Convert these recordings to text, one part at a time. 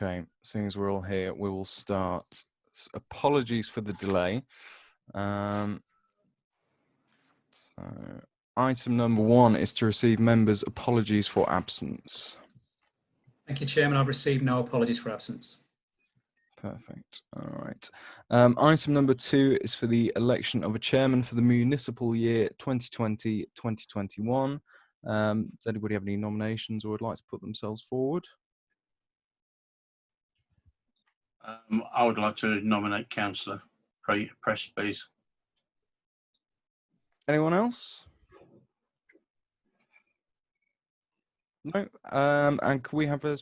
Okay, seeing as we're all here, we will start. Apologies for the delay. So, item number 1 is to receive members' apologies for absence. Thank you, Chairman. I've received no apologies for absence. Perfect. All right. Item number 2 is for the election of a chairman for the municipal year 2020-2021. Does anybody have any nominations or would like to put themselves forward? I would like to nominate Councillor Press, please. Anyone else? No. And can we have a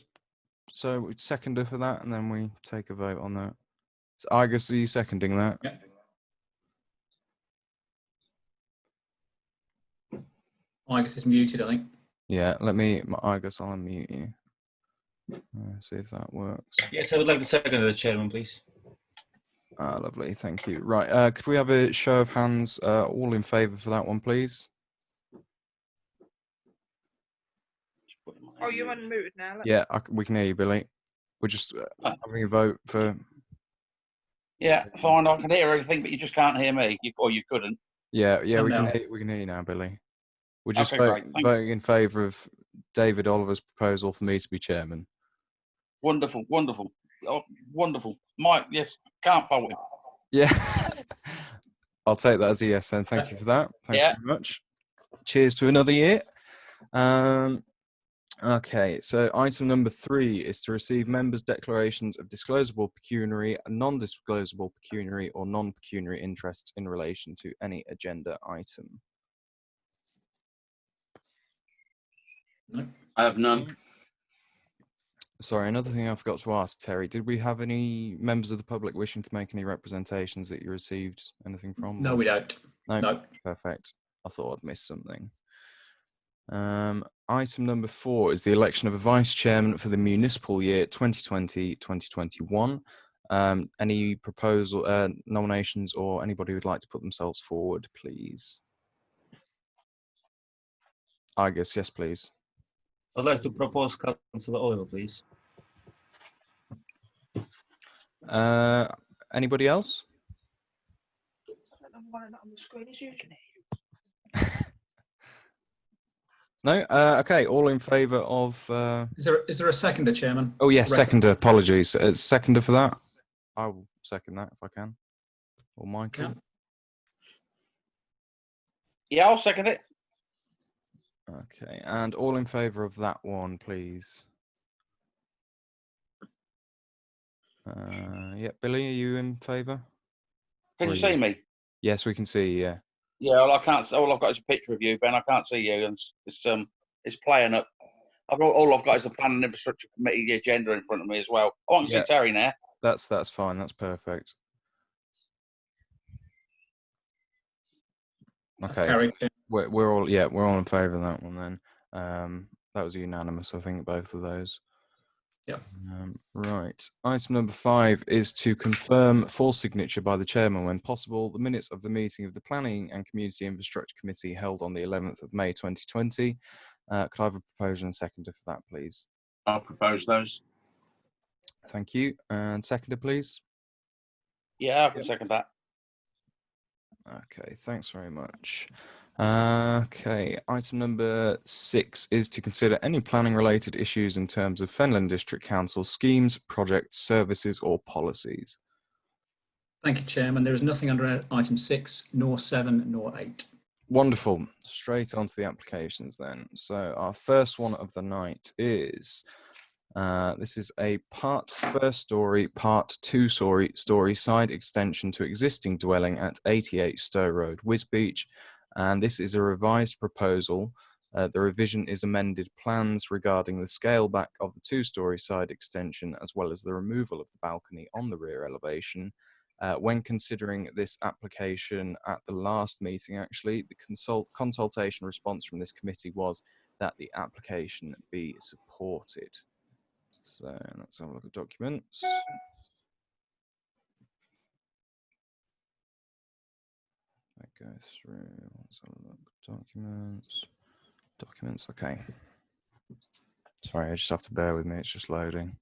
seconder for that, and then we take a vote on that? So, Argus, are you seconding that? Yeah. Argus is muted, I think. Yeah. Argus, I'll unmute you. See if that works. Yes, I would like the second of the chairman, please. Lovely, thank you. Right, could we have a show of hands, all in favour for that one, please? Oh, you're unmuted now. Yeah, we can hear you, Billy. We're just having a vote for... Yeah, fine, I can hear everything, but you just can't hear me, or you couldn't. Yeah, we now. can hear you now, Billy. We're just Okay, voting in favour of David Oliver's proposal for me to be chairman. Wonderful, wonderful, oh, wonderful. Yes, can't fault it. Yeah, I'll take that as a yes then. Thank you for that. Thanks very much. Cheers to another year. Okay, so item number 3 is to receive members' declarations of disclosable pecuniary, non-disclosable pecuniary, or non-pecuniary interests in relation to any agenda item. No. I have none. Sorry, another thing I forgot to ask, Terry, did we have any members of the public wishing to make any representations that you received anything from? No, we don't. No. Perfect. I thought I'd missed something. Item number 4 is the election of a vice chairman for the municipal year 2020-2021. Any proposal, nominations, or anybody who'd like to put themselves forward, please? Argus, yes, please. I'd like to propose Councillor Oliver, please. Anybody else? I don't know why not on the screen is using it. No? Okay, all in favour of... Is there a seconder, Chairman? Oh, yes, seconder, apologies. Seconder for that? I will second that if I can. Or Michael? Yeah, I'll second it. Okay, and all in favour of that one, please. Yeah, Billy, are you in favour? Can you see me? Yes, we can see you, yeah. Yeah, well, I can't. All I've got is a picture of you, Ben. I can't see you, and it's playing up. All I've got is the Planning and Infrastructure Committee agenda in front of me as well. I want to see Terry now. That's fine. That's perfect. Okay, so we're all in favour of that one then. That was unanimous, I think, both of those. Yep. Right. Item number 5 is to confirm for signature by the chairman, when possible, the minutes of the meeting of the Planning and Community Infrastructure Committee held on the 11th of May 2020. Could I have a proposal and seconder for that, please? I'll propose those. Thank you. And seconder, please. Yeah, I can second that. Okay, thanks very much. Okay, item number 6 is to consider any planning related issues in terms of Fenland District Council schemes, projects, services or policies. Thank you, Chairman. There is nothing under item 6, nor 7, nor 8. Wonderful. Straight onto the applications then. So our first one of the night is this is a part first story, part 2 story side extension to existing dwelling at 88 Stowe Road, Wisbech. And this is a revised proposal. The revision is amended plans regarding the scale back of the 2-story side extension, as well as the removal of the balcony on the rear elevation. When considering this application at the last meeting, actually, the consultation response from this committee was that the application be supported. So let's have a look at documents. That goes through. Let's have a look. Documents. Okay. Sorry, I just have to bear with me. It's just loading.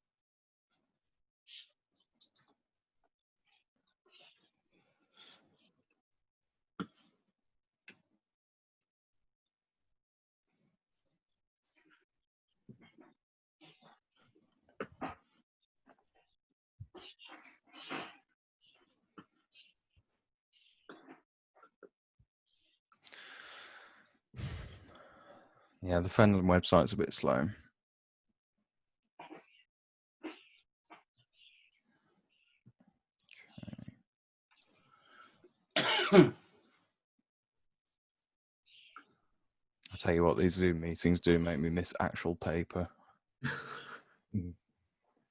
Yeah, the Fenland website's a bit slow. I tell you what, these Zoom meetings do make me miss actual paper.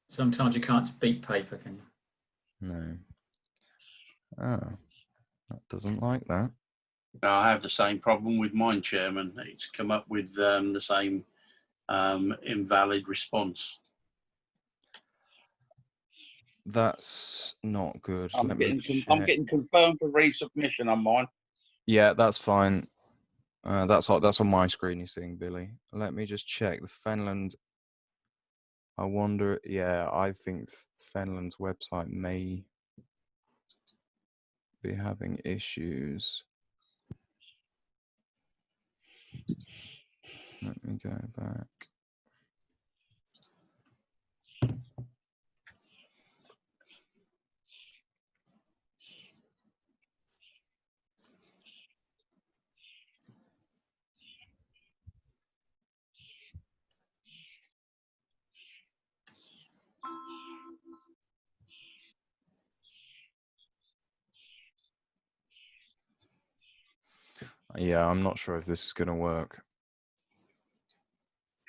Sometimes you can't beat paper, can you? No. Oh, that doesn't like that. I have the same problem with mine, Chairman. It's come up with the same invalid response. That's not good. I'm Let me I'm check. getting confirmed for resubmission on mine. Yeah, that's fine. That's on my screen you're seeing, Billy. Let me just check the Fenland. I wonder. Yeah, I think Fenland's website may be having issues. Let me go back. Yeah, I'm not sure if this is going to work.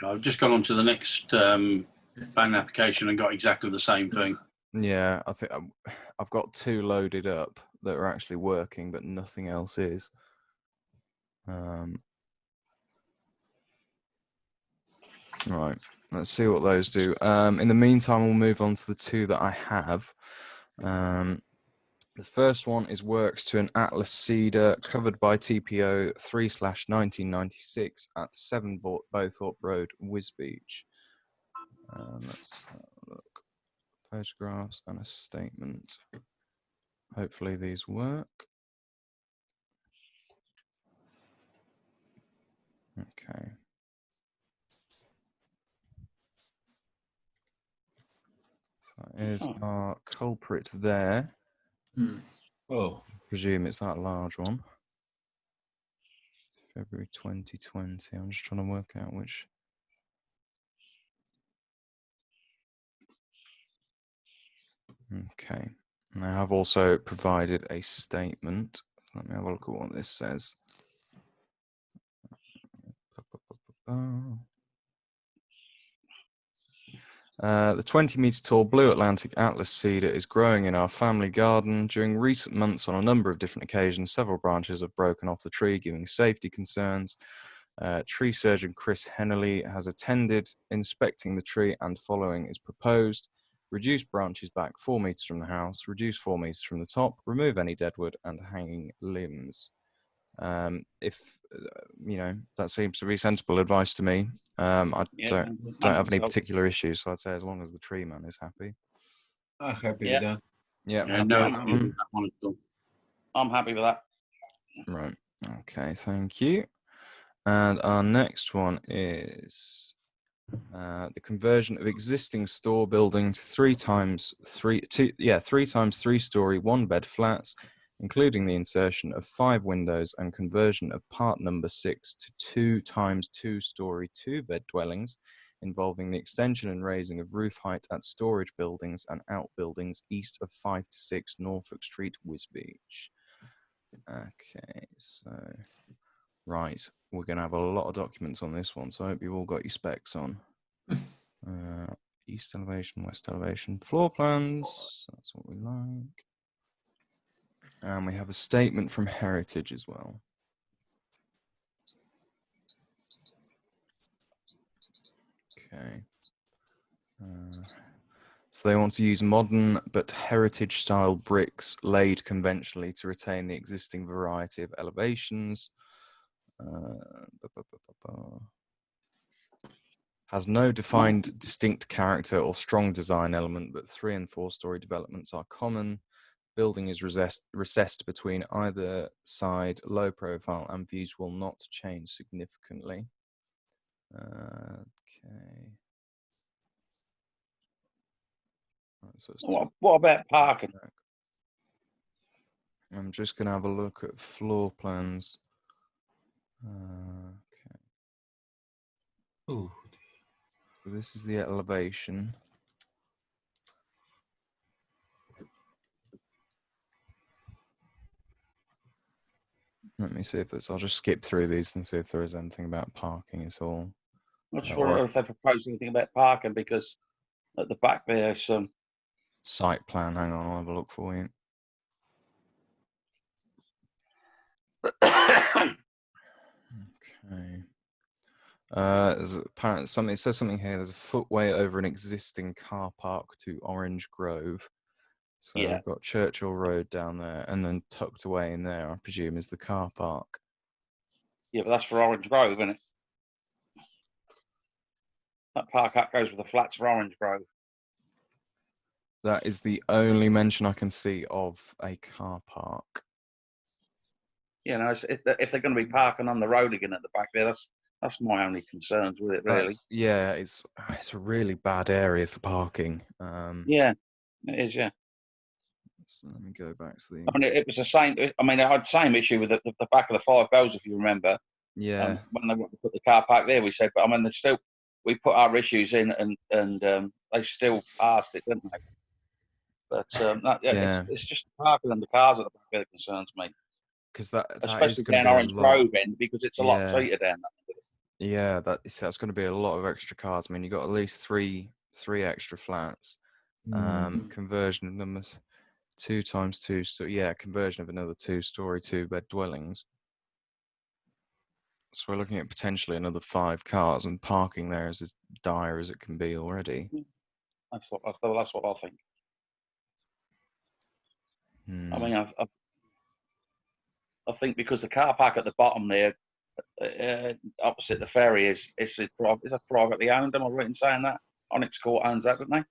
I've just gone on to the next plan application and got exactly the same thing. Yeah, I think I've got two loaded up that are actually working, but nothing else is. Right, let's see what those do. In the meantime, we'll move on to the two that I have. The first one is works to an Atlas Cedar covered by TPO 3/1996 at 7 Bowthorpe Road, Wisbech. Let's have a look. Photographs and a statement. Hopefully these work. Okay. So that is our culprit there. Oh, Presume it's that large one. February 2020. I'm just trying to work out which. Okay. And I have also provided a statement. Let me have a look at what this says. The 20-meter tall blue Atlantic Atlas cedar is growing in our family garden. During recent months, on a number of different occasions, several branches have broken off the tree, giving safety concerns. Tree surgeon Chris Hennelly has attended, inspecting the tree, and following is proposed: reduce branches back 4 meters from the house, reduce 4 meters from the top, remove any deadwood and hanging limbs. If you know, that seems to be sensible advice to me. I don't have any particular issues, so I'd say as long as the tree man is happy. I'm happy Yeah. with that. Yeah, Yeah, happy no, with that one. that one at all. I'm happy with that. Right. Okay. Thank you. And our next one is the conversion of existing store building to 3x3-story 1-bed flats, including the insertion of 5 windows and conversion of part number 6 to 2x2-story 2-bed dwellings, involving the extension and raising of roof height at storage buildings and outbuildings east of 5 to 6 Norfolk Street, Wisbech. Okay, so right, we're going to have a lot of documents on this one, so I hope you've all got your specs on. East elevation, west elevation, floor plans. That's what we like. And we have a statement from Heritage as well. Okay. So they want to use modern but heritage style bricks laid conventionally to retain the existing variety of elevations. Has no defined distinct character or strong design element, but 3- and 4-story developments are common. Building is recessed between either side, low profile, and views will not change significantly. Okay. Right, so What about parking? I'm just going to have a look at floor plans. Okay. Oh, So this is the elevation. Let me see if there's, I'll just skip through these and see if there is anything about parking at all. I'm not Or- sure if they propose anything about parking because at the back there's some. Site plan, hang on, I'll have a look for you. Okay. There's apparently something, it says something here, there's a footway over an existing car park to Orange Grove. So Yeah. we've got Churchill Road down there, and then tucked away in there, I presume, is the car park. Yeah, but that's for Orange Grove, isn't it? That park up goes with the flats for Orange Grove. That is the only mention I can see of a car park. You know, if they're going to be parking on the road again at the back there, that's my only concerns with it, really. Yeah, it's a really bad area for parking. Yeah, it is. Yeah. So let me go back to the. I mean, it was the same. I mean, I had the same issue with the back of the Five Bells, if you remember. Yeah, When they wanted to put the car park there, we said, but I mean, we put our issues in, and they still passed it, didn't they? But yeah, it's just parking and the cars at the back that concerns me, because that is especially going to down be a Orange lot. Grove end because it's a lot Yeah. tighter down there. Yeah, that's going to be a lot of extra cars. I mean, you got at least three extra flats. Conversion of numbers, 2 times 2. So yeah, conversion of another 2-story 2-bed dwellings. So we're looking at potentially another 5 cars, and parking there is as dire as it can be already. That's what I think. I mean, I think because the car park at the bottom there, opposite the ferry, is privately owned. Am I right in saying that? Onyx Court owns that, don't they?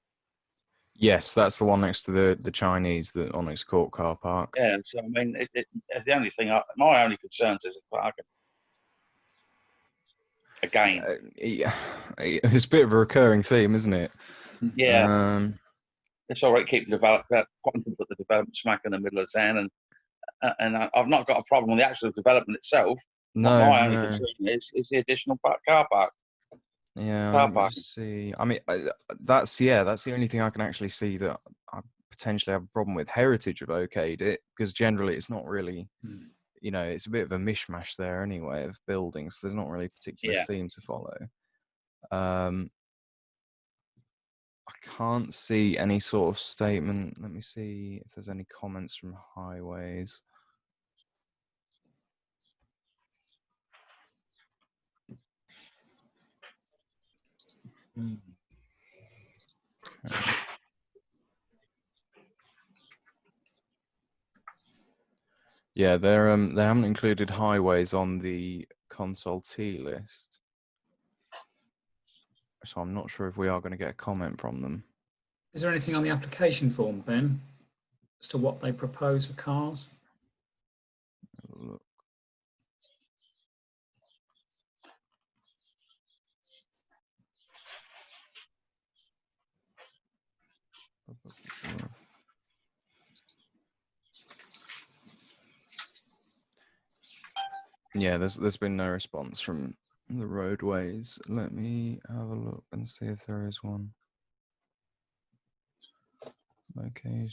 Yes, that's the one next to the Chinese, the Onyx Court car park. Yeah. So I mean, it's the only thing. My only concerns is the parking. Again. Yeah, it's a bit of a recurring theme, isn't it? Yeah. It's all right keeping wanting to put the development smack in the middle of town, and I've not got a problem with the actual development itself. My only concern is the additional car park. Yeah, Car let me parking. just see. I mean, that's the only thing I can actually see that I potentially have a problem with. Heritage have okayed it because generally it's not really, you know, it's a bit of a mishmash there anyway of buildings. So there's not really a particular theme to follow. I can't see any sort of statement. Let me see if there's any comments from highways. Okay. Yeah, they haven't included highways on the consultee list, so I'm not sure if we are going to get a comment from them. Is there anything on the application form, Ben, as to what they propose for cars? Look. Yeah, there's been no response from the roadways. Let me have a look and see if there is one. Okay,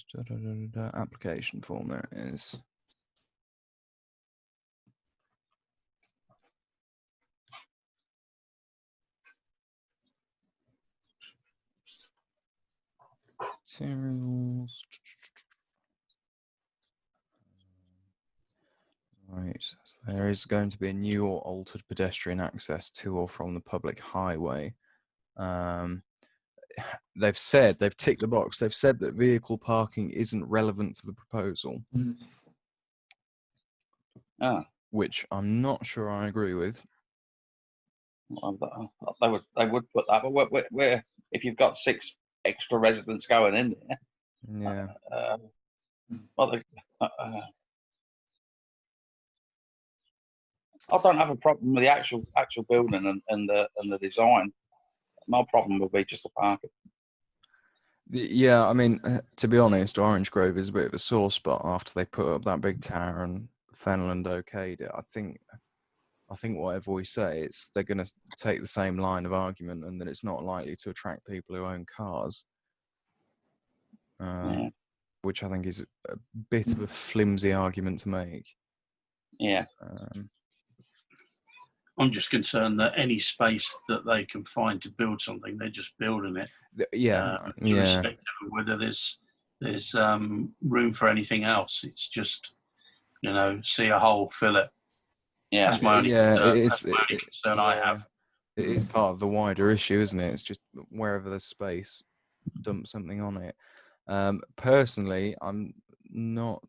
application form, there it is. Materials. Right, so there is going to be a new or altered pedestrian access to or from the public highway. They've ticked the box. They've said that vehicle parking isn't relevant to the proposal, which I'm not sure I agree with. They would put that, but where if you've got 6 extra residents going in there, Yeah. I don't have a problem with the actual building and the design. My problem would be just the parking. Yeah, I mean, to be honest, Orange Grove is a bit of a sore spot after they put up that big tower and Fenland okayed it. I think I think whatever we say, they're going to take the same line of argument, and that it's not likely to attract people who own cars, which I think is a bit of a flimsy argument to make. Yeah. I'm just concerned that any space that they can find to build something, they're just building it. Irrespective of whether there's room for anything else. It's just, see a hole, fill it. Yeah. That's my only concern I have. It is part of the wider issue, isn't it? It's just wherever there's space, dump something on it. Personally, I'm not.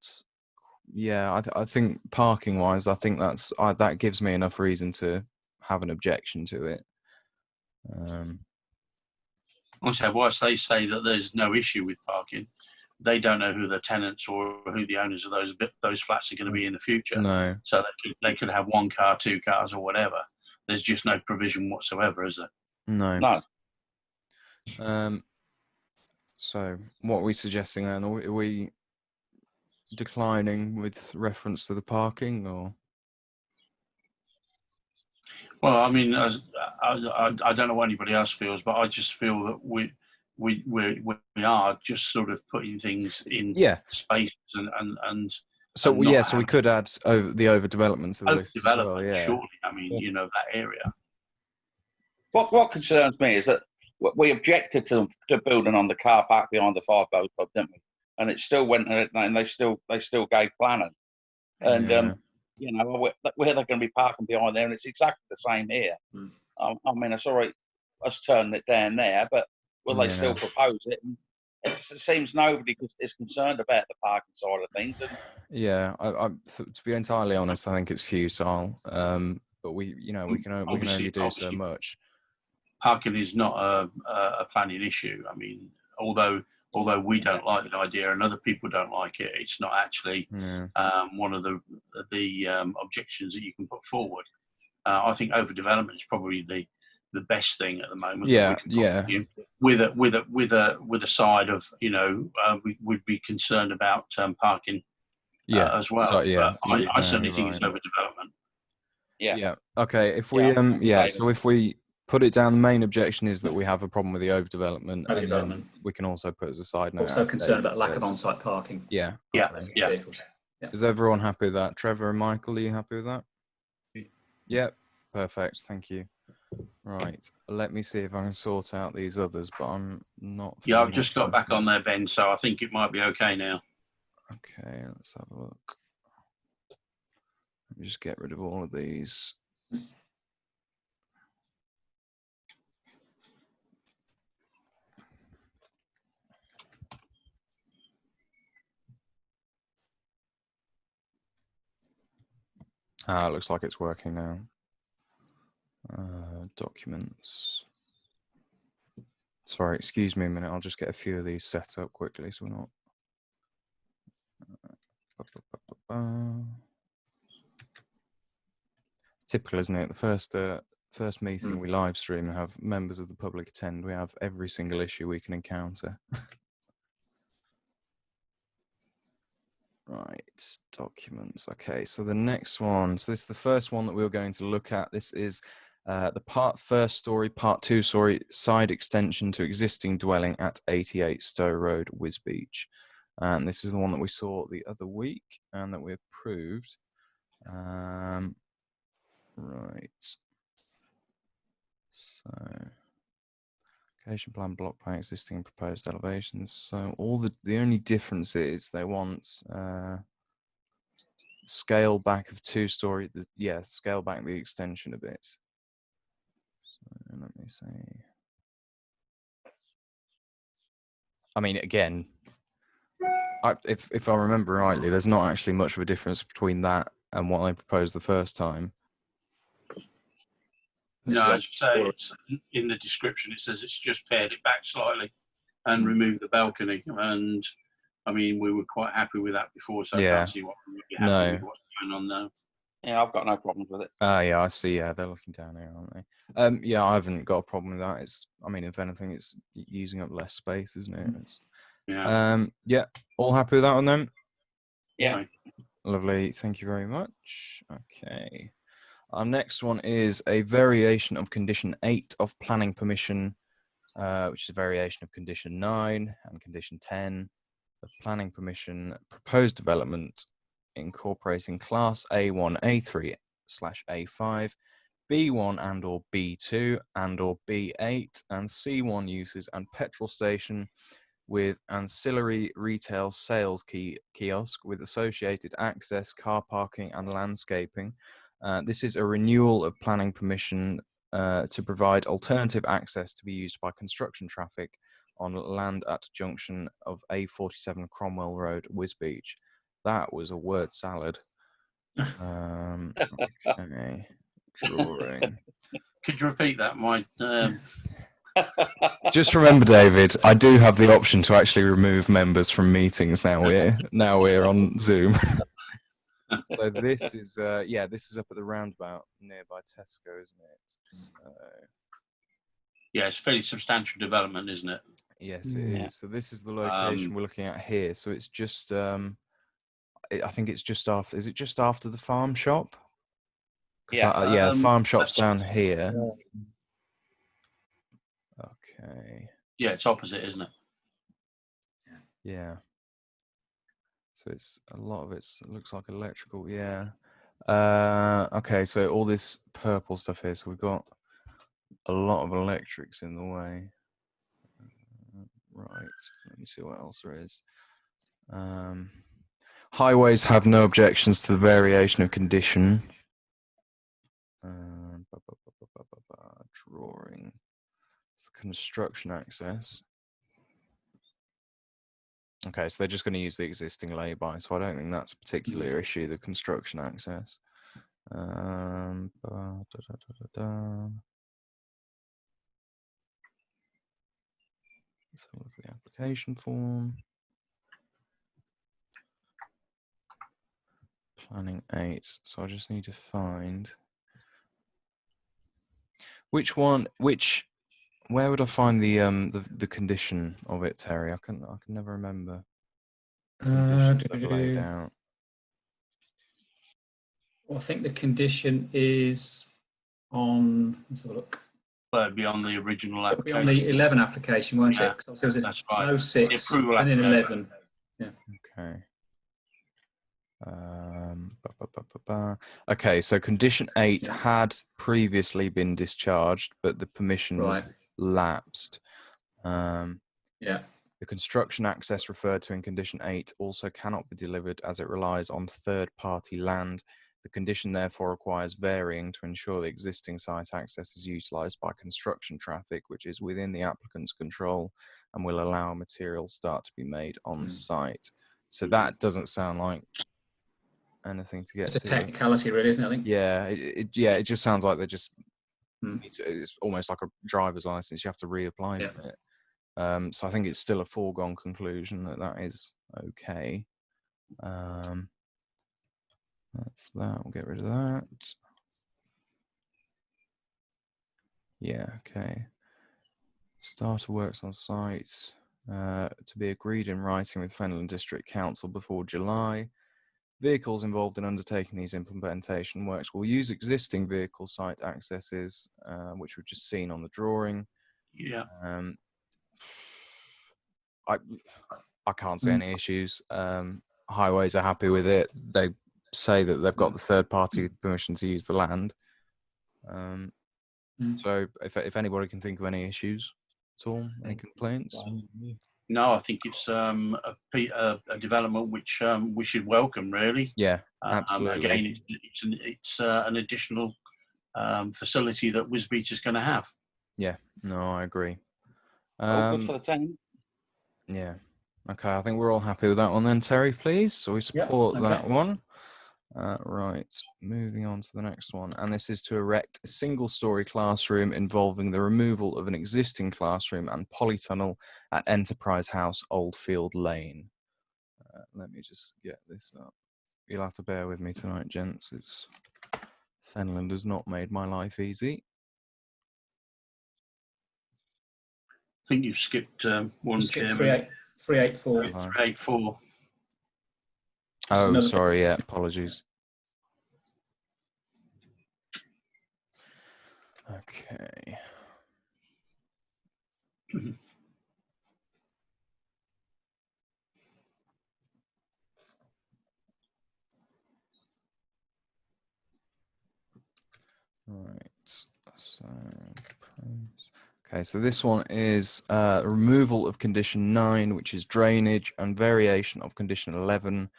Yeah, I think parking-wise, I think that gives me enough reason to have an objection to it. Also, whilst they say that there's no issue with parking, they don't know who the tenants or who the owners of those flats are going to be in the future. No. So they could have 1 car, 2 cars, or whatever. There's just no provision whatsoever, is there? No. So, what are we suggesting then? Are we declining with reference to the parking, or? Well, I mean, I don't know what anybody else feels, but I just feel that we are just sort of putting things in space and so we could add the overdevelopment to the list as well. Yeah, surely. I mean, that area. What concerns me is that we objected to building on the car park behind the Five Bows Pub, didn't we? And it still went, and they still gave planning. And where they're going to be parking behind there, and it's exactly the same here. I mean, it's all right us turning it down there, but will they still propose it? And it seems nobody is concerned about the parking side of things. And to be entirely honest, I think it's futile. But we can only do so much. Parking is not a planning issue. I mean, although we don't like the idea and other people don't like it, it's not actually one of the objections that you can put forward. I think overdevelopment is probably the best thing at the moment. With a side of we would be concerned about parking as well. So, I certainly think it's overdevelopment. Yeah. Okay. If we so if we put it down, the main objection is that we have a problem with the overdevelopment. And then we can also put as a side note. Also concerned about lack of on-site parking. Yeah. Vehicles. Yeah. Is everyone happy with that? Trevor and Michael, are you happy with that? Yeah. Perfect. Thank you. Right. Let me see if I can sort out these others, but I'm not. Yeah, I've just got back on there, Ben, so I think it might be okay now. Okay, let's have a look. Let me just get rid of all of these. It looks like it's working now. Documents. Sorry, excuse me a minute. I'll just get a few of these set up quickly so we're not. Typical, isn't it? The first meeting we live stream and have members of the public attend. We have every single issue we can encounter. Right, documents. Okay, so the next one. So this is the first one that we were going to look at. This is the first story, part 2 story, side extension to existing dwelling at 88 Stowe Road, Wisbech. And this is the one that we saw the other week and that we approved. Right. So, location plan, block plan, existing and proposed elevations. So the only difference is they want scale back of 2-story. Scale back the extension a bit. So let me see. I mean, again, if I remember rightly, there's not actually much of a difference between that and what I proposed the first time. No, as you say, it's in the description. It says it's just pared it back slightly and removed the balcony. And I mean, we were quite happy with that before, so I can't see what we would be happy with what's going on now. Yeah, I've got no problems with it. Yeah, I see. Yeah, they're looking down here, aren't they? Yeah, I haven't got a problem with that. I mean, if anything, it's using up less space, isn't it? Yeah, all happy with that one then? Yeah. Lovely. Thank you very much. Okay. Our next one is a variation of condition 8 of planning permission, which is a variation of condition 9 and condition 10 of planning permission proposed development incorporating class A1, A3/A5, B1 and or B2 and or B8 and C1 uses and petrol station with ancillary retail sales kiosk with associated access, car parking and landscaping. This is a renewal of planning permission to provide alternative access to be used by construction traffic on land at junction of A47 Cromwell Road, Wisbech. That was a word salad. Okay. Drawing. Could you repeat that? Just remember, David, I do have the option to actually remove members from meetings now. We're on Zoom. So this is this is up at the roundabout nearby Tesco, isn't it? So, yeah, it's a fairly substantial development, isn't it? Yes, it is. So this is the location we're looking at here. So it's just I think it's just after. Is it just after the farm shop? Yeah. The farm shop's down here. Okay. Yeah, it's opposite, isn't it? Yeah. So it's a lot of it looks like electrical. Yeah. Okay. So all this purple stuff here. So we've got a lot of electrics in the way. Right. Let me see what else there is. Highways have no objections to the variation of condition. Drawing. It's the construction access. Okay, so they're just going to use the existing lay-by, so I don't think that's a particular issue, the construction access. Let's have a look at the application form. Planning 8, so I just need to find where would I find the condition of it, Terry? I can never remember. Conditions I've laid out. Well, I think the condition is on. Let's have a look. Well, it'd be on the original It'll be application. on the 11 application, won't Yeah, it? Because there was that's right. no 6 The approval and then application. 11. Yeah. Okay. Okay, so condition 8 had previously been discharged, but the permission was lapsed. The construction access referred to in condition 8 also cannot be delivered as it relies on third-party land. The condition therefore requires varying to ensure the existing site access is utilised by construction traffic, which is within the applicant's control and will allow a material start to be made on site. So that doesn't sound like anything to get to. It's a technicality, really, isn't it? I think. Yeah, it just sounds like they're just. It's almost like a driver's license. You have to reapply for it. So I think it's still a foregone conclusion that is okay. That's that. We'll get rid of that. Yeah. Okay. Start of works on site to be agreed in writing with Fenland District Council before July. Vehicles involved in undertaking these implementation works will use existing vehicle site accesses, which we've just seen on the drawing. Yeah. I can't see any issues. Highways are happy with it. They say that they've got the third-party permission to use the land. So if anybody can think of any issues at all, any complaints? No, I think it's a development which we should welcome, really. Yeah, absolutely. Again, it's an additional facility that Wisbech is going to have. Yeah, no, I agree. Good for the town. Yeah. Okay, I think we're all happy with that one then, Terry, please. So we support that one. Right, moving on to the next one. And this is to erect a single-storey classroom involving the removal of an existing classroom and polytunnel at Enterprise House, Oldfield Lane. Let me just get this up. You'll have to bear with me tonight, gents. Fenland has not made my life easy. I think you've skipped one, Chairman. 384. 384. Oh, sorry, yeah, apologies. Okay. Right. So, okay, so this one is removal of condition 9, which is drainage, and variation of condition 11,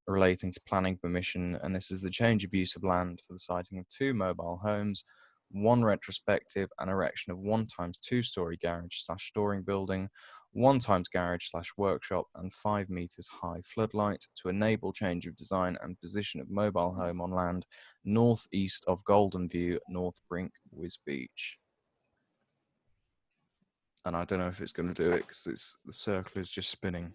relating to planning permission. And this is the change of use of land for the siting of 2 mobile homes, 1 retrospective, and erection of 1 times 2-story garage/storing building, 1 times garage/workshop, and 5 meters high floodlight to enable change of design and position of mobile home on land northeast of Golden View, North Brink, Wisbeach. And I don't know if it's going to do it because the circle is just spinning.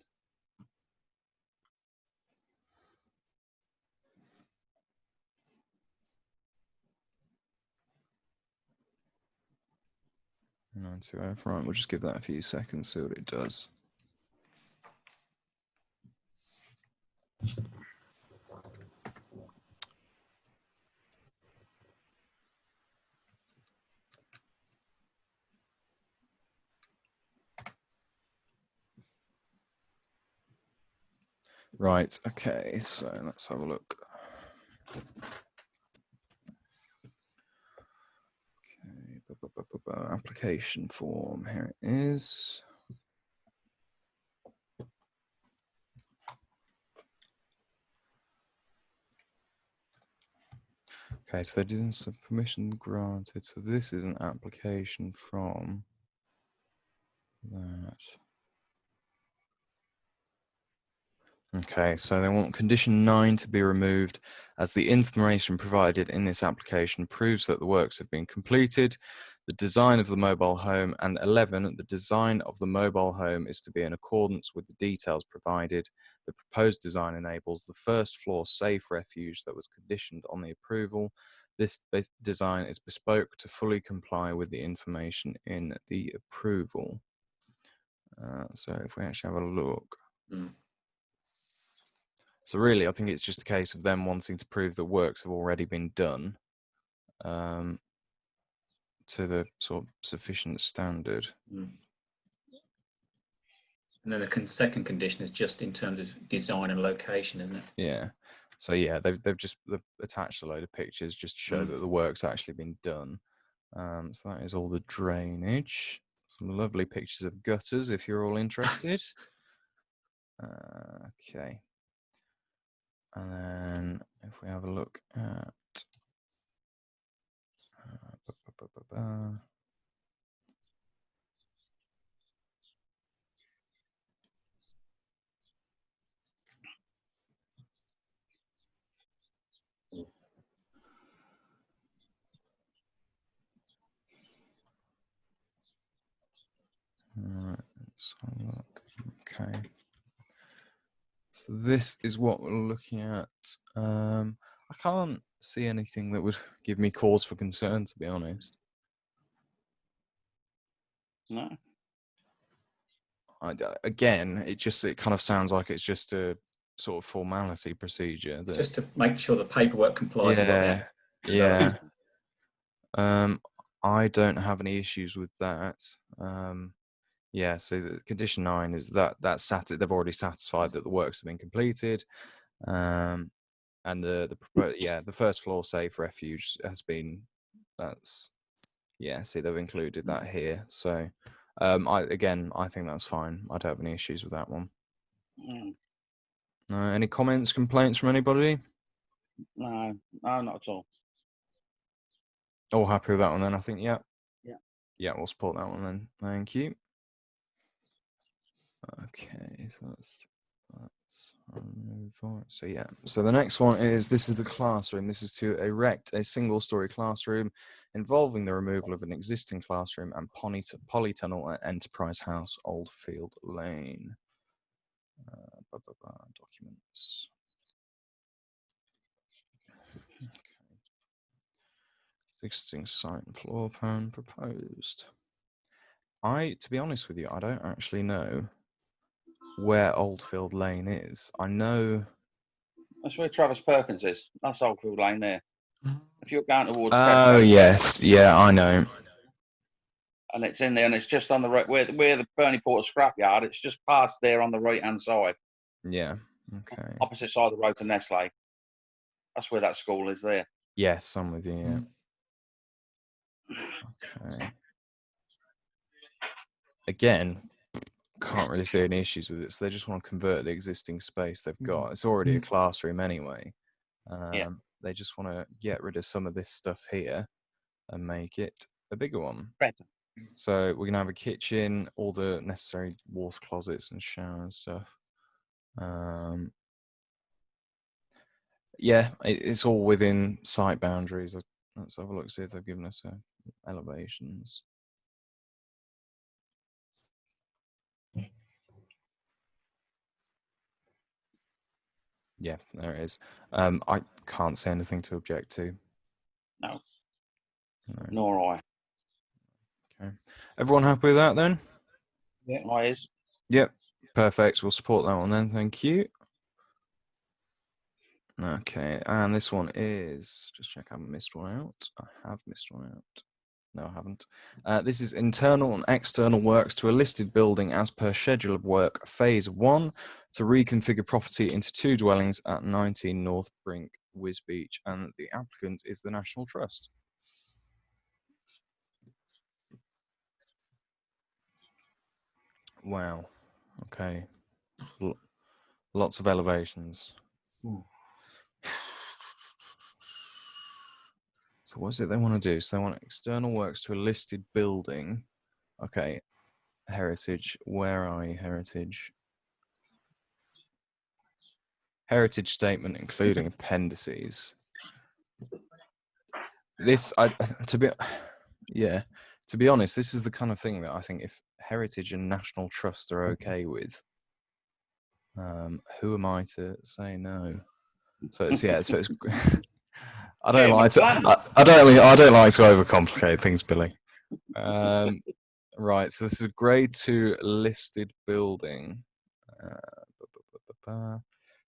Right, we'll just give that a few seconds, see what it does. Right, okay, so let's have a look. Okay, application form, here it is. Okay, so they didn't have permission granted, so this is an application from that. Okay, so they want condition 9 to be removed as the information provided in this application proves that the works have been completed, the design of the mobile home, and 11, the design of the mobile home is to be in accordance with the details provided. The proposed design enables the first floor safe refuge that was conditioned on the approval. This design is bespoke to fully comply with the information in the approval. So if we actually have a look. So really, I think it's just a case of them wanting to prove that works have already been done to the sort of sufficient standard. And then the second condition is just in terms of design and location, isn't it? Yeah. So yeah, they've attached a load of pictures just to show that the work's actually been done. So that is all the drainage. Some lovely pictures of gutters if you're all interested. Okay. And then if we have a look at Alright, let's have a look. Okay. So this is what we're looking at. I can't see anything that would give me cause for concern, to be honest. No. Again, it kind of sounds like it's just a sort of formality procedure. That, just to make sure the paperwork complies with what they're developing. I don't have any issues with that. Yeah, so the condition 9 is that's they've already satisfied that the works have been completed, and the first floor safe refuge has been. See, they've included that here. So, I think that's fine. I don't have any issues with that one. Any comments, complaints from anybody? No, not at all. All happy with that one then? I think, yeah. Yeah, we'll support that one then. Thank you. Okay, so let's move on. So yeah, so the next one is, this is the classroom. This is to erect a single-story classroom involving the removal of an existing classroom and polytunnel at Enterprise House, Oldfield Lane. Documents. Okay. Existing site and floor plan proposed. To be honest with you, I don't actually know where Oldfield Lane is. I know that's where Travis Perkins is. That's Oldfield Lane there. If you're going towards Oh, Tesco, yes. Yeah, I know. and it's in there, and it's just on the right where the Burnley Porter scrapyard. It's just past there on the right hand side. Yeah. Okay. Opposite side of the road to Nestle. That's where that school is there. Yes, I'm with you. Yeah. Okay. Again, can't really see any issues with it. So they just want to convert the existing space they've got. It's already a classroom anyway. They just want to get rid of some of this stuff here and make it a bigger one. Better. So we're gonna have a kitchen, all the necessary water closets and shower and stuff. Yeah, it's all within site boundaries. Let's have a look, see if they've given us elevations. Yeah, there it is. I can't say anything to object to. No. No. Nor I. Okay. Everyone happy with that then? Yeah. I is. Yep. Perfect. We'll support that one then. Thank you. Okay. And this one is, just check I haven't missed one out. I have missed one out. No, I haven't. This is internal and external works to a listed building as per schedule of work, phase 1, to reconfigure property into 2 dwellings at 19 North Brink, Wisbeach, and the applicant is the National Trust. Wow. Okay. Lots of elevations. Ooh. So what is it they want to do? So they want external works to a listed building. Okay. Heritage. Where are you, Heritage? Heritage statement, including appendices. This, to be honest, this is the kind of thing that I think if Heritage and National Trust are okay with, who am I to say no? So it's I don't like to overcomplicate things, Billy. Right, so this is a grade 2 listed building.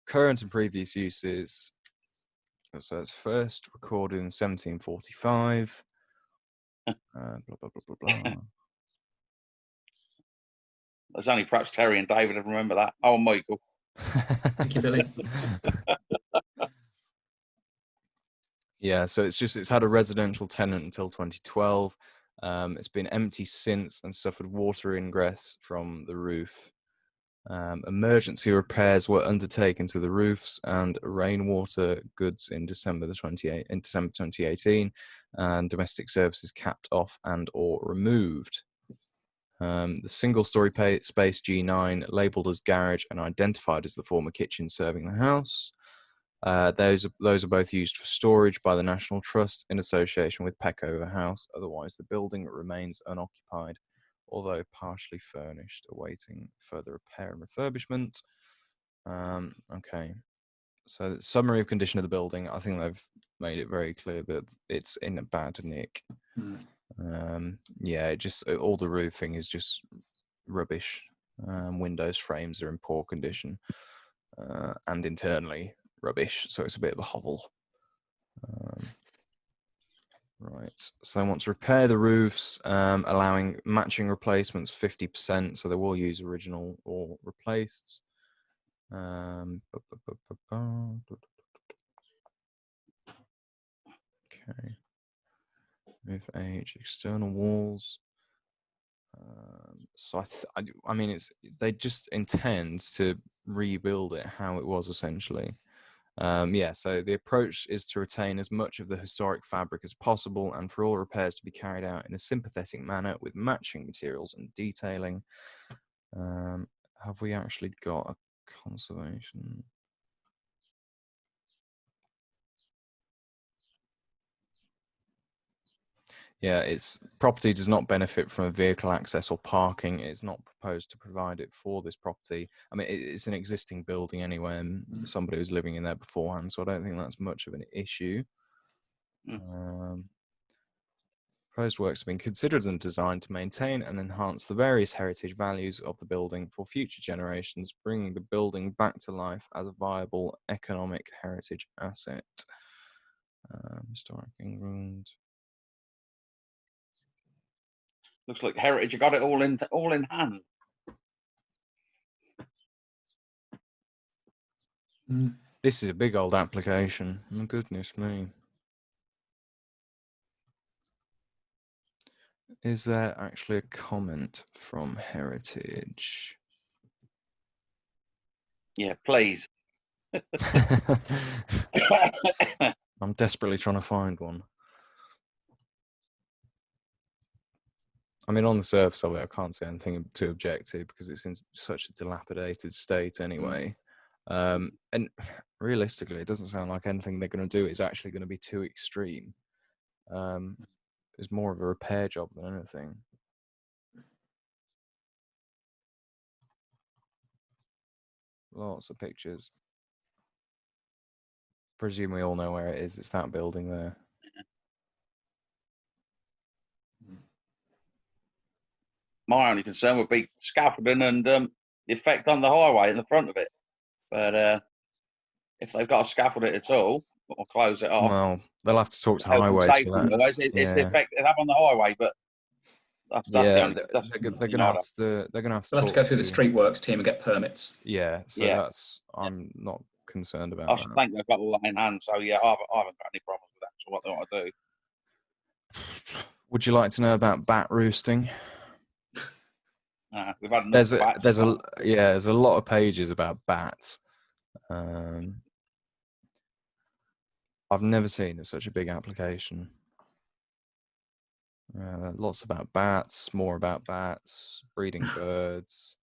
Current and previous uses. So it's first recorded in 1745. Blah, blah, blah, blah, blah. There's only perhaps Terry and David that remember that. Oh, Michael. Thank you, Billy. Yeah, so it's had a residential tenant until 2012. It's been empty since and suffered water ingress from the roof. Emergency repairs were undertaken to the roofs and rainwater goods in December 2018, and domestic services capped off and or removed. The single-story space G9, labelled as garage and identified as the former kitchen serving the house. Those are both used for storage by the National Trust in association with Peckover House. Otherwise, the building remains unoccupied, although partially furnished, awaiting further repair and refurbishment. Okay, so the summary of condition of the building. I think they've made it very clear that it's in a bad nick. Yeah, all the roofing is just rubbish. Windows frames are in poor condition, and internally rubbish, so it's a bit of a hovel. Right, so they want to repair the roofs, allowing matching replacements 50%, so they will use original or replaced. Okay. Roof age, external walls. So I mean, they just intend to rebuild it how it was essentially. Yeah, so the approach is to retain as much of the historic fabric as possible and for all repairs to be carried out in a sympathetic manner with matching materials and detailing. Have we actually got a conservation? Yeah, its property does not benefit from a vehicle access or parking. It's not proposed to provide it for this property. I mean, it's an existing building anyway, and somebody was living in there beforehand, so I don't think that's much of an issue. Proposed works have been considered and designed to maintain and enhance the various heritage values of the building for future generations, bringing the building back to life as a viable economic heritage asset. Historic England. Looks like Heritage have got it all in hand. This is a big old application. Oh, goodness me. Is there actually a comment from Heritage? Yeah, please. I'm desperately trying to find one. I mean, on the surface of it, I can't say anything to object to because it's in such a dilapidated state anyway. And realistically, it doesn't sound like anything they're going to do is actually going to be too extreme. It's more of a repair job than anything. Lots of pictures. Presume we all know where it is. It's that building there. My only concern would be scaffolding and the effect on the highway in the front of it. But if they've got to scaffold it at all or close it off, Well, they'll have to talk to health and highways safety for that. wise, it's the effect they have on the highway. But that's the only. They're going to have to. They're going to have to. They'll have to go through the street works team and get permits. Yeah, so that's. I'm not concerned about that. I think they've got all that in hand. So yeah, I haven't got any problems with that. So what they want to do. Would you like to know about bat roosting? We've had enough bats. There's a lot of pages about bats. I've never seen such a big application. Lots about bats, more about bats, breeding birds.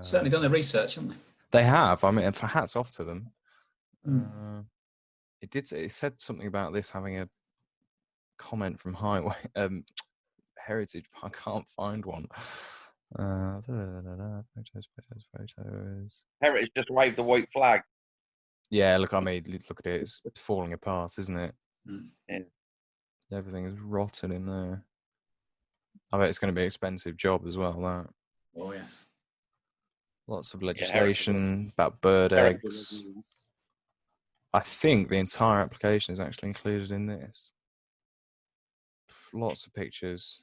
Certainly done the research, haven't they? They have. I mean, for hats off to them. It said something about this having a comment from Highway Heritage, but I can't find one. Photos. Heritage just waved the white flag. Yeah, look, I mean, look at it. It's falling apart, isn't it? Yeah. Everything is rotten in there. I bet it's going to be an expensive job as well, that. Oh, yes. Lots of legislation about bird eggs. I think the entire application is actually included in this. Lots of pictures.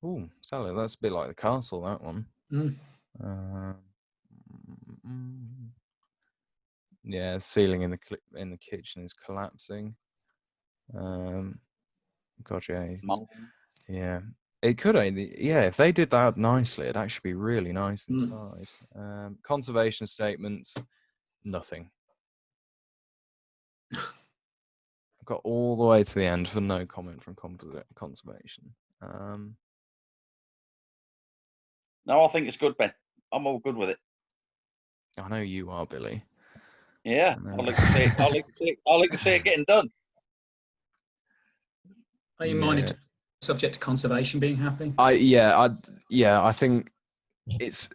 Ooh, Sally, that's a bit like the castle, that one. Yeah, the ceiling in the kitchen is collapsing. God, yeah. It could only, if they did that nicely, it'd actually be really nice inside. Conservation statements, nothing. I've got all the way to the end for no comment from conservation. No, I think it's good, Ben. I'm all good with it. I know you are, Billy. Yeah, I'd like to see it. I'd like to see it getting done. Are you minded, subject to conservation being happy? I think it's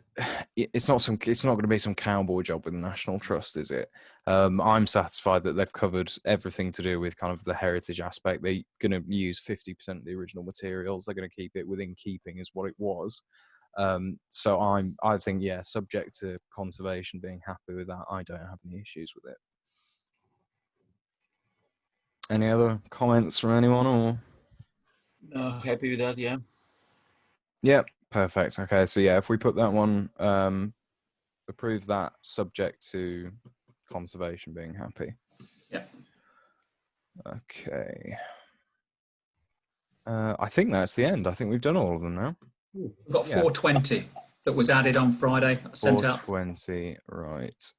not going to be some cowboy job with the National Trust, is it? I'm satisfied that they've covered everything to do with kind of the heritage aspect. They're going to use 50% of the original materials. They're going to keep it within keeping as what it was. So I think, subject to conservation being happy with that, I don't have any issues with it. Any other comments from anyone, or? No, happy with that, yeah. Yep, perfect. Okay, so if we put that one, approve that subject to conservation being happy. Yeah. Okay. I think that's the end. I think we've done all of them now. We've got 420 that was added on Friday. Sent out. 420, right.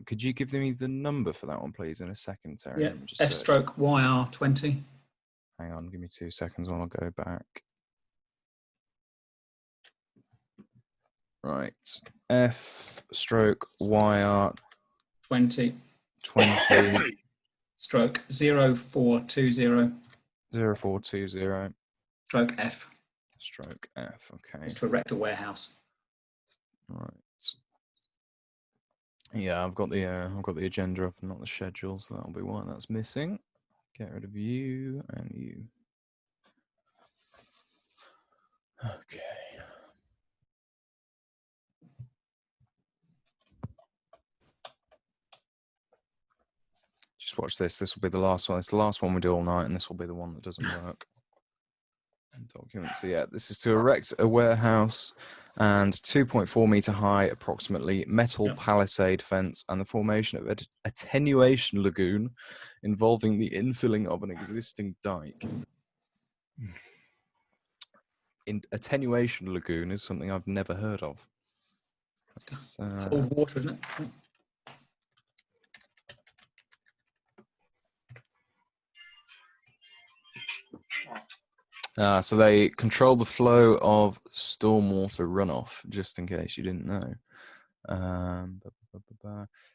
Could you give me the number for that one, please, in a second, Terry? Yeah, F/YR20. Hang on, give me 2 seconds while I go back. Right. F/YR 20. 20. Stroke 0420. 0420. Stroke F. Stroke F. Okay. It's to erect a warehouse. Right. Yeah, I've got the agenda up and not the schedule, so that'll be one that's missing. Get rid of you and you. Okay. Just Just watch this. This will be the last one. It's the last one we do all night, and this will be the one that doesn't work. Documents. So yeah, this is to erect a warehouse and 2.4 meter high, approximately, metal palisade fence and the formation of an attenuation lagoon involving the infilling of an existing dike. Attenuation lagoon is something I've never heard of. Cold water, isn't it? So they control the flow of stormwater runoff, just in case you didn't know.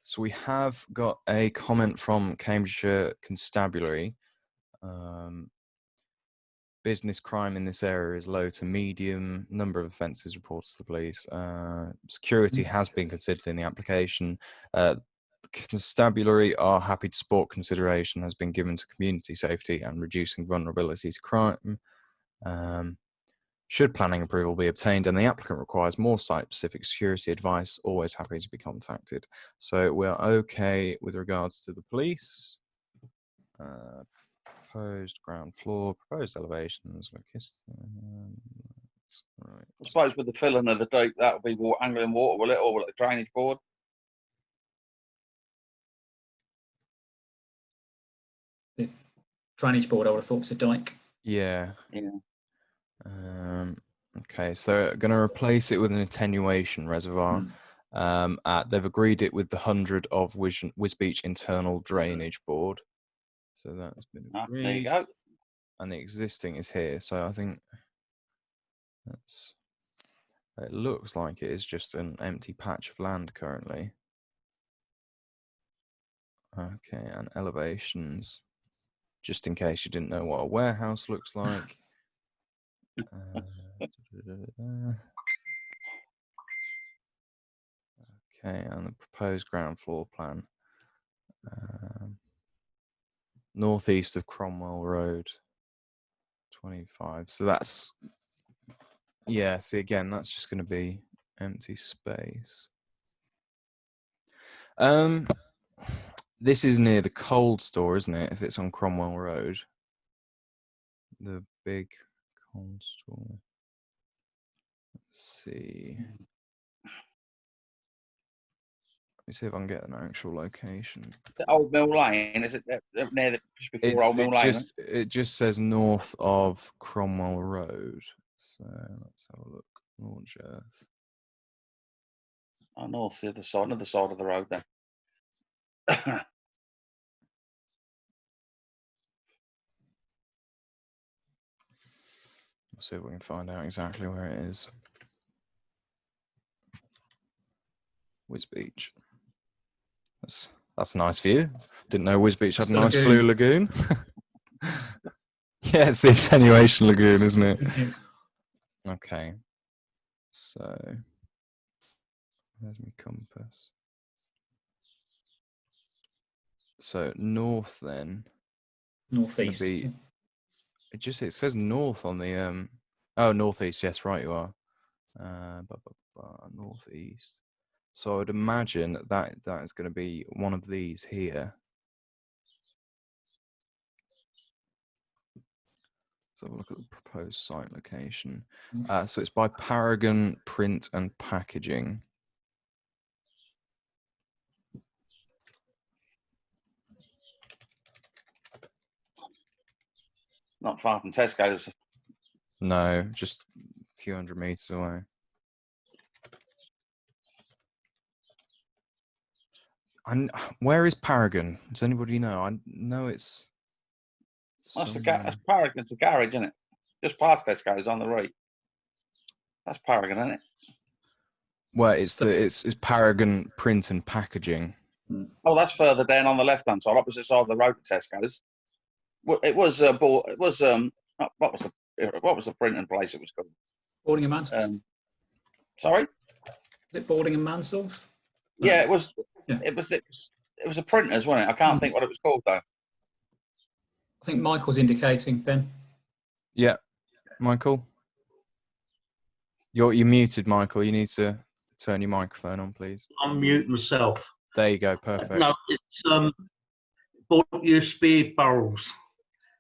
So we have got a comment from Cambridgeshire Constabulary. Business crime in this area is low to medium. Number of offences reported to the police. Security has been considered in the application. Constabulary are happy to support consideration has been given to community safety and reducing vulnerability to crime. Should planning approval be obtained and the applicant requires more site-specific security advice, always happy to be contacted. So we're okay with regards to the police. Proposed ground floor, proposed elevations. Right. I suppose with the filling of the dike, that'll be angling water, will it, or will it a drainage board? The drainage board, I would have thought, was a dike. Yeah. Yeah. Okay, so they're going to replace it with an attenuation reservoir. They've agreed it with the 100 of Wisbeach internal drainage board. So that's been agreed. There you go. And the existing is here. So I think that's. It looks like it is just an empty patch of land currently. Okay, and elevations. Just in case you didn't know what a warehouse looks like. Okay, and the proposed ground floor plan. Northeast of Cromwell Road, 25. So that's, yeah, see again, that's just going to be empty space. This is near the cold store, isn't it? If it's on Cromwell Road. The big cold store. Let's see. Let me see if I can get an actual location. The Old Mill Lane, is it near just before Old Mill Lane? It just says north of Cromwell Road. So let's have a look. Launch Earth. Oh, north, the other side of the road then. Let's see if we can find out exactly where it is. Wisbeach. That's a nice view. Didn't know Wisbeach had a nice blue lagoon. Yeah, it's the attenuation lagoon, isn't it? Okay. So there's my compass. So north then. Northeast. It says north on the oh, northeast. Yes, right you are. Northeast. So I would imagine that is going to be one of these here. Let's have a look at the proposed site location. So it's by Paragon Print and Packaging. Not far from Tesco's. No, just a few hundred meters away. Where is Paragon? Does anybody know? I know it's. That's Paragon's a garage, isn't it? Just past Tesco's on the right. That's Paragon, isn't it? Well, it's Paragon Print and Packaging. Oh, that's further down on the left-hand side, opposite side of the road to Tesco's. It was what was the printing place it was called? Boarding and Mansell's. Sorry? Is it Boarding and Mansell's? Yeah, it was. Yeah. It was a printers, wasn't it? I can't think what it was called though. I think Michael's indicating, Ben. Yeah, Michael. You're muted, Michael. You need to turn your microphone on, please. I'm mute myself. There you go. Perfect. No, it's bought used to be Burrells.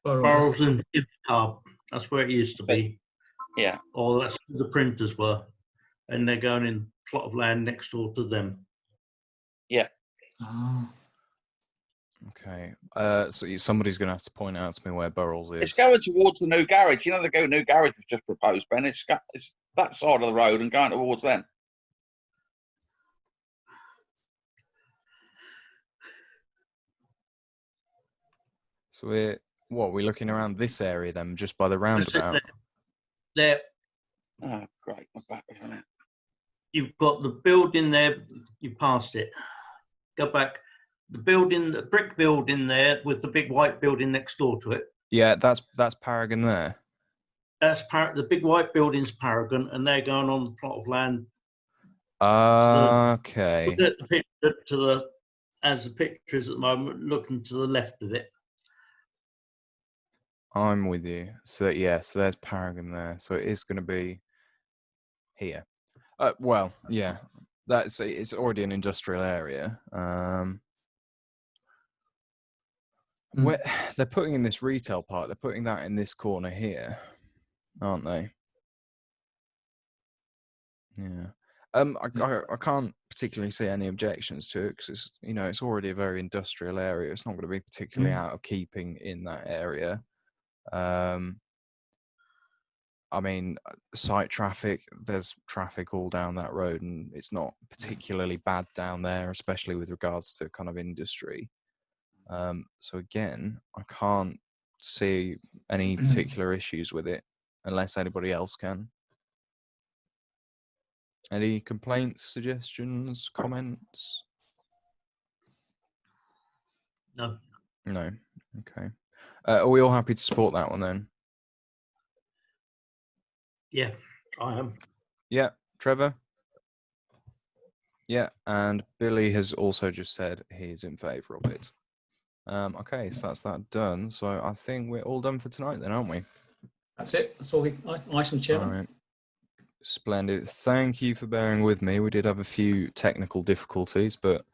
Burrells. Burrells and Hub. That's where it used to be. Yeah. Or that's where the printers were. And they're going in a plot of land next door to them. Yeah. Ah. Okay. So somebody's going to have to point out to me where Burrells is. It's going towards the new garage. You know, the new garage was just proposed, Ben. It's that side of the road and going towards them. So we're looking around this area then, just by the roundabout? There. Oh, great. I'm back on it. You've got the building there. You passed it. Go back. The building, the brick building there with the big white building next door to it. Yeah, that's Paragon there. That's the big white building's Paragon, and they're going on the plot of land. Okay. Look at the picture as the picture is at the moment, looking to the left of it. I'm with you. So so there's Paragon there. So it is going to be here. Well, yeah, it's already an industrial area. Where they're putting in this retail part, they're putting that in this corner here, aren't they? Yeah. I can't particularly see any objections to it because it's already a very industrial area. It's not going to be particularly out of keeping in that area. I mean, site traffic, there's traffic all down that road and it's not particularly bad down there, especially with regards to kind of industry. So again, I can't see any particular issues with it unless anybody else can. Any complaints, suggestions, comments? No. No. Okay. Are we all happy to support that one then? Yeah, I am. Yeah. Trevor? Yeah. And Billy has also just said he's in favour of it. Okay, so that's that done. So I think we're all done for tonight then, aren't we? That's it. That's all the items, Chairman. All right. Splendid. Thank you for bearing with me. We did have a few technical difficulties, but